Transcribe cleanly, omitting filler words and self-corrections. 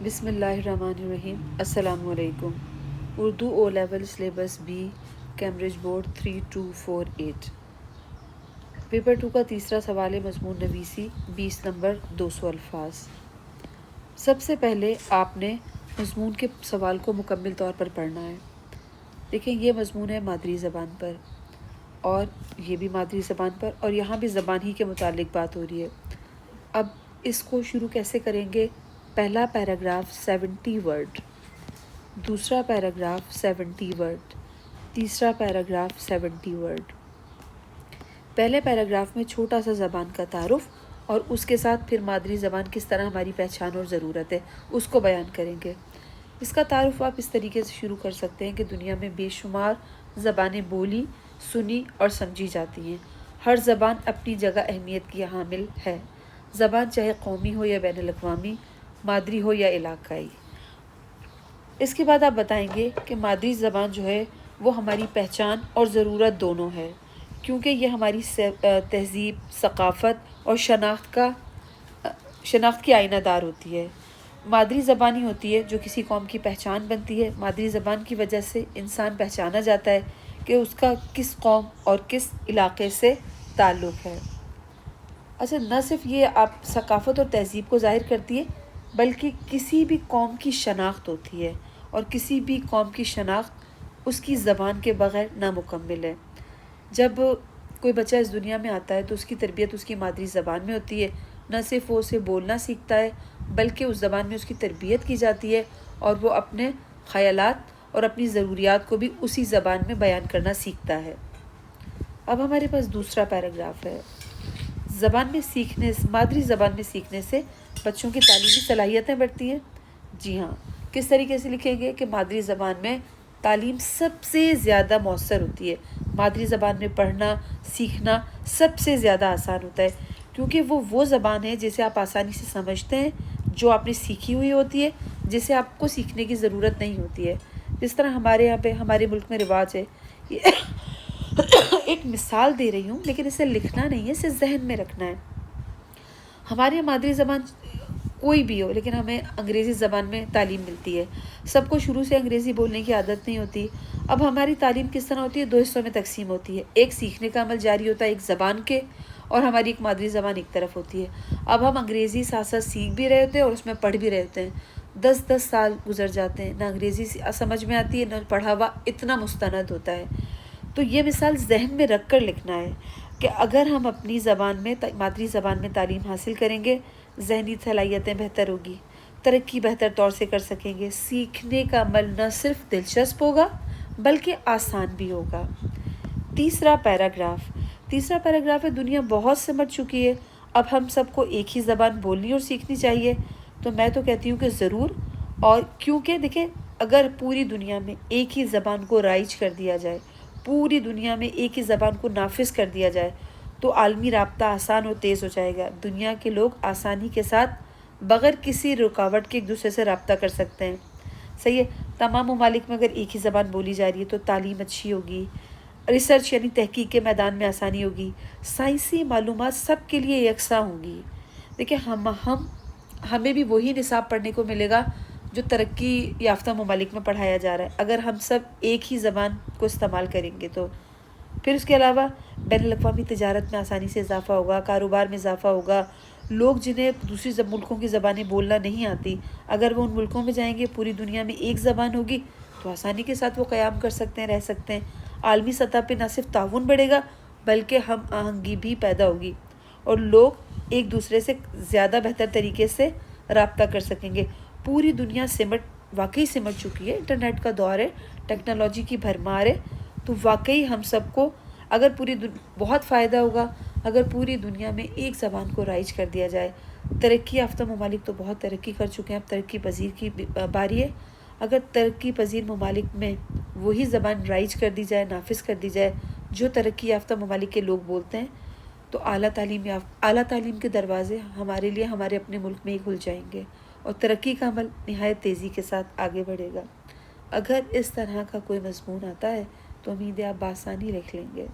بسم اللہ الرحمن الرحیم۔ السلام علیکم۔ Urdu O level syllabus B, Cambridge board 3248۔ Paper 2 کا تیسرا سوال ہے، مضمون نویسی 20 نمبر 200 الفاظ۔ سب سے پہلے آپ نے مضمون کے سوال کو مکمل طور پر پڑھنا ہے۔ دیکھیں، یہ مضمون ہے مادری زبان پر، اور یہ بھی مادری زبان پر، اور یہاں بھی زبان ہی کے متعلق بات ہو رہی ہے۔ اب اس کو شروع کیسے کریں گے؟ پہلا پیراگراف 70 ورڈ، دوسرا پیراگراف 70 ورڈ، تیسرا پیراگراف 70 ورڈ۔ پہلے پیراگراف میں چھوٹا سا زبان کا تعارف، اور اس کے ساتھ پھر مادری زبان کس طرح ہماری پہچان اور ضرورت ہے اس کو بیان کریں گے۔ اس کا تعارف آپ اس طریقے سے شروع کر سکتے ہیں کہ دنیا میں بے شمار زبانیں بولی، سنی اور سمجھی جاتی ہیں۔ ہر زبان اپنی جگہ اہمیت کی حامل ہے، زبان چاہے قومی ہو یا بین الاقوامی، مادری ہو یا علاقائی۔ اس کے بعد آپ بتائیں گے کہ مادری زبان جو ہے وہ ہماری پہچان اور ضرورت دونوں ہے، کیونکہ یہ ہماری تہذیب، ثقافت اور شناخت کی آئینہ دار ہوتی ہے۔ مادری زبان ہی ہوتی ہے جو کسی قوم کی پہچان بنتی ہے۔ مادری زبان کی وجہ سے انسان پہچانا جاتا ہے کہ اس کا کس قوم اور کس علاقے سے تعلق ہے۔ اچھا، نہ صرف یہ آپ ثقافت اور تہذیب کو ظاہر کرتی ہے، بلکہ کسی بھی قوم کی شناخت ہوتی ہے، اور کسی بھی قوم کی شناخت اس کی زبان کے بغیر نامکمل ہے۔ جب کوئی بچہ اس دنیا میں آتا ہے تو اس کی تربیت اس کی مادری زبان میں ہوتی ہے۔ نہ صرف وہ اسے بولنا سیکھتا ہے، بلکہ اس زبان میں اس کی تربیت کی جاتی ہے، اور وہ اپنے خیالات اور اپنی ضروریات کو بھی اسی زبان میں بیان کرنا سیکھتا ہے۔ اب ہمارے پاس دوسرا پیراگراف ہے۔ مادری زبان میں سیکھنے سے بچوں کی تعلیمی صلاحیتیں بڑھتی ہیں۔ جی ہاں، کس طریقے سے لکھیں گے کہ مادری زبان میں تعلیم سب سے زیادہ مؤثر ہوتی ہے۔ مادری زبان میں پڑھنا، سیکھنا سب سے زیادہ آسان ہوتا ہے، کیونکہ وہ زبان ہے جسے آپ آسانی سے سمجھتے ہیں، جو آپ نے سیکھی ہوئی ہوتی ہے، جسے آپ کو سیکھنے کی ضرورت نہیں ہوتی ہے۔ جس طرح ہمارے یہاں پہ ہمارے ملک میں رواج ہے، ایک مثال دے رہی ہوں، لیکن اسے لکھنا نہیں ہے، اسے ذہن میں رکھنا ہے۔ ہمارے یہاں مادری زبان کوئی بھی ہو، لیکن ہمیں انگریزی زبان میں تعلیم ملتی ہے۔ سب کو شروع سے انگریزی بولنے کی عادت نہیں ہوتی۔ اب ہماری تعلیم کس طرح ہوتی ہے؟ 2 حصوں میں تقسیم ہوتی ہے۔ ایک سیکھنے کا عمل جاری ہوتا ہے ایک زبان کے، اور ہماری ایک مادری زبان ایک طرف ہوتی ہے۔ اب ہم انگریزی ساتھ ساتھ سیکھ بھی رہے ہوتے ہیں اور اس میں پڑھ بھی رہے ہوتے ہیں۔ 10 سال گزر جاتے ہیں، نہ انگریزی سمجھ میں آتی ہے، نہ پڑھا ہوا اتنا مستند ہوتا ہے۔ تو یہ مثال ذہن میں رکھ کر لکھنا ہے کہ اگر ہم اپنی زبان میں، مادری زبان میں تعلیم حاصل کریں گے، ذہنی صلاحیتیں بہتر ہوگی، ترقی بہتر طور سے کر سکیں گے، سیکھنے کا عمل نہ صرف دلچسپ ہوگا بلکہ آسان بھی ہوگا۔ تیسرا پیراگراف ہے، دنیا بہت سمجھ چکی ہے، اب ہم سب کو ایک ہی زبان بولنی اور سیکھنی چاہیے۔ تو میں تو کہتی ہوں کہ ضرور، اور کیونکہ دیکھیں، اگر پوری دنیا میں ایک ہی زبان کو رائج کر دیا جائے، پوری دنیا میں ایک ہی زبان کو نافذ کر دیا جائے، تو عالمی رابطہ آسان اور تیز ہو جائے گا۔ دنیا کے لوگ آسانی کے ساتھ بغیر کسی رکاوٹ کے ایک دوسرے سے رابطہ کر سکتے ہیں۔ صحیح ہے، تمام ممالک میں اگر ایک ہی زبان بولی جا رہی ہے تو تعلیم اچھی ہوگی، ریسرچ یعنی تحقیق کے میدان میں آسانی ہوگی، سائنسی معلومات سب کے لیے یکساں ہوں گی۔ دیکھیں، ہمیں بھی وہی نصاب پڑھنے کو ملے گا جو ترقی یافتہ ممالک میں پڑھایا جا رہا ہے، اگر ہم سب ایک ہی زبان کو استعمال کریں گے تو۔ پھر اس کے علاوہ بین الاقوامی تجارت میں آسانی سے اضافہ ہوگا، کاروبار میں اضافہ ہوگا۔ لوگ جنہیں دوسری ملکوں کی زبانیں بولنا نہیں آتی، اگر وہ ان ملکوں میں جائیں گے، پوری دنیا میں ایک زبان ہوگی تو آسانی کے ساتھ وہ قیام کر سکتے ہیں، رہ سکتے ہیں۔ عالمی سطح پہ نہ صرف تعاون بڑھے گا بلکہ ہم آہنگی بھی پیدا ہوگی، اور لوگ ایک دوسرے سے زیادہ بہتر طریقے سے رابطہ کر سکیں گے۔ پوری دنیا واقعی سمٹ چکی ہے، انٹرنیٹ کا دور ہے، ٹیکنالوجی کی بھرمار ہے، تو واقعی ہم سب کو اگر بہت فائدہ ہوگا اگر پوری دنیا میں ایک زبان کو رائج کر دیا جائے۔ ترقی یافتہ ممالک تو بہت ترقی کر چکے ہیں، اب ترقی پذیر کی باری ہے۔ اگر ترقی پذیر ممالک میں وہی زبان رائج کر دی جائے، نافذ کر دی جائے جو ترقی یافتہ ممالک کے لوگ بولتے ہیں، تو اعلیٰ تعلیم کے دروازے ہمارے لیے ہمارے اپنے ملک میں ہی کھل جائیں گے، اور ترقی کا عمل نہایت تیزی کے ساتھ آگے بڑھے گا۔ اگر اس طرح کا کوئی مضمون آتا ہے تو امید ہے آپ بآسانی لکھ لیں گے۔